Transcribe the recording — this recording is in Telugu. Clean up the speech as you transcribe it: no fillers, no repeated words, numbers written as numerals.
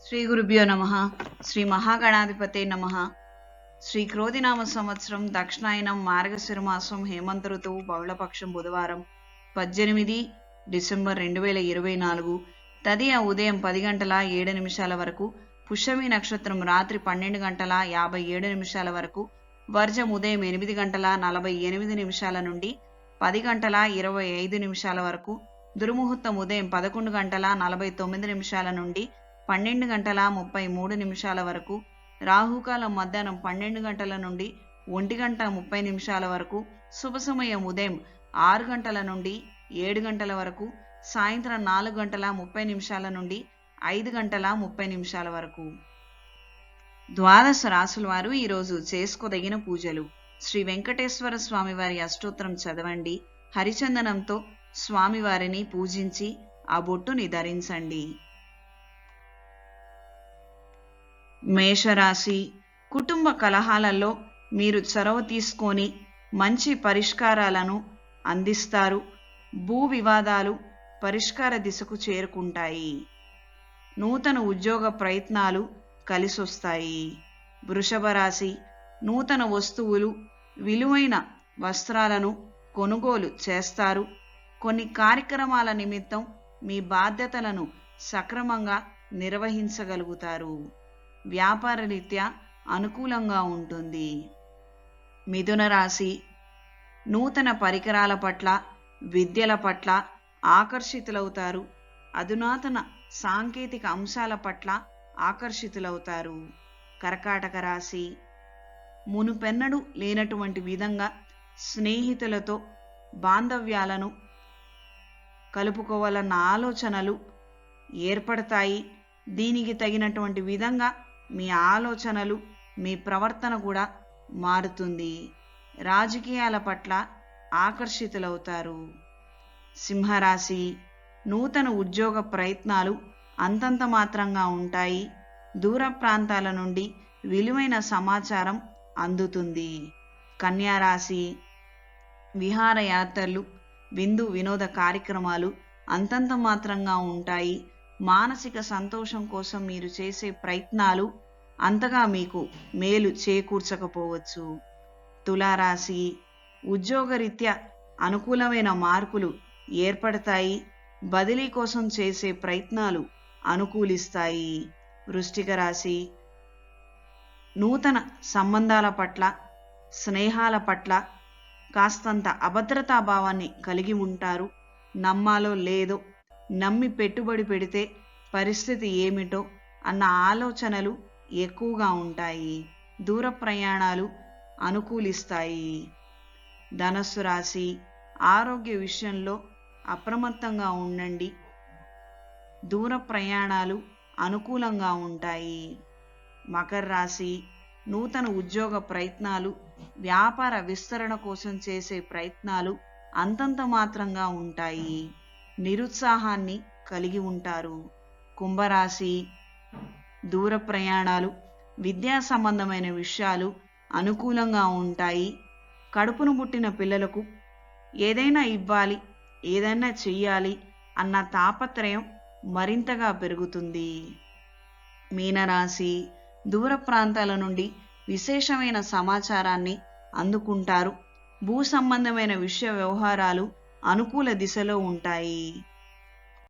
శ్రీ గురుభ్యో నమః. శ్రీ మహాగణాధిపతే నమః. శ్రీ క్రోధినామ సంవత్సరం దక్షిణాయనం మార్గశిర మాసం హేమంత ఋతువు బహుళపక్షం బుధవారం 18 డిసెంబర్ 2024 తదియ ఉదయం 10 గంటల 7 నిమిషాల వరకు, పుష్యమి నక్షత్రం రాత్రి 12 గంటల 57 నిమిషాల వరకు, వర్జం ఉదయం 8 గంటల 48 నిమిషాల నుండి 10 గంటల 25 నిమిషాల వరకు, దుర్ముహూర్తం ఉదయం 11 గంటల 49 నిమిషాల నుండి 12 గంటల 33 నిమిషాల వరకు, రాహుకాలం మధ్యాహ్నం 12 గంటల నుండి 1 గంట 30 నిమిషాల వరకు, శుభ సమయం ఉదయం 6 గంటల నుండి 7 గంటల వరకు, సాయంత్రం 4 గంటల 30 నిమిషాల నుండి 5 గంటల 30 నిమిషాల వరకు. ద్వాదశ రాసుల వారు ఈరోజు చేసుకోదగిన పూజలు: శ్రీ వెంకటేశ్వర స్వామివారి అష్టోత్తరం చదవండి. హరిచందనంతో స్వామివారిని పూజించి ఆ బొట్టుని ధరించండి. మేషరాశి: కుటుంబ కలహాలలో మీరు చొరవ తీసుకొని మంచి పరిష్కారాలను అందిస్తారు. భూ వివాదాలు పరిష్కార దిశకు చేరుకుంటాయి. నూతన ఉద్యోగ ప్రయత్నాలు కలిసొస్తాయి. వృషభ రాశి: నూతన వస్తువులు, విలువైన వస్త్రాలను కొనుగోలు చేస్తారు. కొన్ని కార్యక్రమాల నిమిత్తం మీ బాధ్యతలను సక్రమంగా నిర్వహించగలుగుతారు. వ్యాపార రీత్యా అనుకూలంగా ఉంటుంది. మిథున రాశి: నూతన పరికరాల పట్ల, విద్యల పట్ల ఆకర్షితులవుతారు. అధునాతన సాంకేతిక అంశాల పట్ల ఆకర్షితులవుతారు. కర్కాటక రాశి: మునుపెన్నడూ లేనటువంటి విధంగా స్నేహితులతో బాంధవ్యాలను కలుపుకోవాలన్న ఆలోచనలు ఏర్పడతాయి. దీనికి తగినటువంటి విధంగా మీ ఆలోచనలు, మీ ప్రవర్తన కూడా మారుతుంది. రాజకీయాల పట్ల ఆకర్షితులవుతారు. సింహరాశి: నూతన ఉద్యోగ ప్రయత్నాలు అంతంత మాత్రంగా ఉంటాయి. దూర ప్రాంతాల నుండి విలువైన సమాచారం అందుతుంది. కన్యారాశి: విహారయాత్రలు, విందు వినోద కార్యక్రమాలు అంతంత మాత్రంగా ఉంటాయి. మానసిక సంతోషం కోసం మీరు చేసే ప్రయత్నాలు అంతగా మీకు మేలు చేకూర్చకపోవచ్చు. తులారాశి: ఉద్యోగరీత్యా అనుకూలమైన మార్పులు ఏర్పడతాయి. బదిలీ కోసం చేసే ప్రయత్నాలు అనుకూలిస్తాయి. వృశ్చిక రాశి: నూతన సంబంధాల పట్ల, స్నేహాల పట్ల కాస్తంత అభద్రతా భావాన్ని కలిగి ఉంటారు. నమ్మాలో లేదో, నమ్మి పెట్టుబడి పెడితే పరిస్థితి ఏమిటో అన్న ఆలోచనలు ఎక్కువగా ఉంటాయి. దూర ప్రయాణాలు అనుకూలిస్తాయి. ధనస్సు రాశి: ఆరోగ్య విషయంలో అప్రమత్తంగా ఉండండి. దూర ప్రయాణాలు అనుకూలంగా ఉంటాయి. మకర రాశి: నూతన ఉద్యోగ ప్రయత్నాలు, వ్యాపార విస్తరణ కోసం చేసే ప్రయత్నాలు అంతంత మాత్రంగా ఉంటాయి. నిరుత్సాహాన్ని కలిగి ఉంటారు. కుంభరాశి: దూర ప్రయాణాలు, విద్యా సంబంధమైన విషయాలు అనుకూలంగా ఉంటాయి. కడుపును పుట్టిన పిల్లలకు ఏదైనా ఇవ్వాలి, ఏదైనా చెయ్యాలి అన్న తాపత్రయం మరింతగా పెరుగుతుంది. మీనరాశి: దూర ప్రాంతాల నుండి విశేషమైన సమాచారాన్ని అందుకుంటారు. భూ సంబంధమైన విషయ వ్యవహారాలు అనుకూల దిశలో ఉంటాయి.